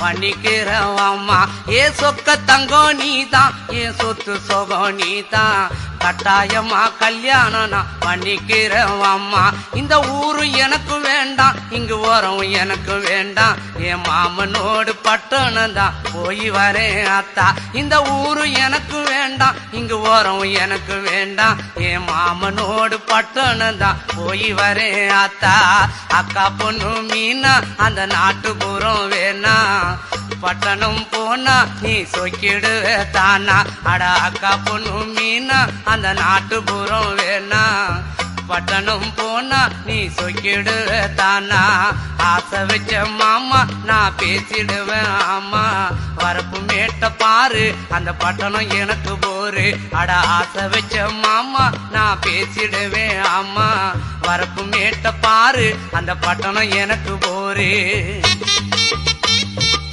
பண்ணிக்கிறேன் அம்மா. ஏ சொக்க தங்கம் நீதான், ஏ சொத்து சொகம் நீதான், கட்டாயமா கல்யாணம் நான் பண்ணிக்கிறேன் அம்மா. இந்த ஊரு எனக்கு வேண்டாம், இங்கு ஓரம் எனக்கு வேண்டாம், என் மாமனோடு பட்டணம் தான் போய் வரேன் அத்தா. இந்த ஊரு எனக்கு வேண்டாம், இங்கு ஓரம் எனக்கு வேண்டாம், என் மாமனோடு பட்டணம் தான் போய் வரேன் அத்தா. அக்கா பொண்ணு மீனா அந்த நாட்டுப்புறம் வேணா, பட்டணம் போனா நீ சொக்கிடுவே தானா. அட அக்கா பொண்ணு மீனா அந்த நாட்டுப்புறம் வேணா, பட்டணம் போனா நீ சொக்கிடுவே தானா. ஆசை வச்ச மாமா நான் பேசிடுவேன் ஆமா, வரப்பு மேட்ட பாரு அந்த பட்டணம் எனக்கு போரு. அட ஆசை வச்ச மாமா நான் பேசிடுவேன் ஆமா, வரப்பு மேட்ட பாரு அந்த பட்டணம் எனக்கு போரு.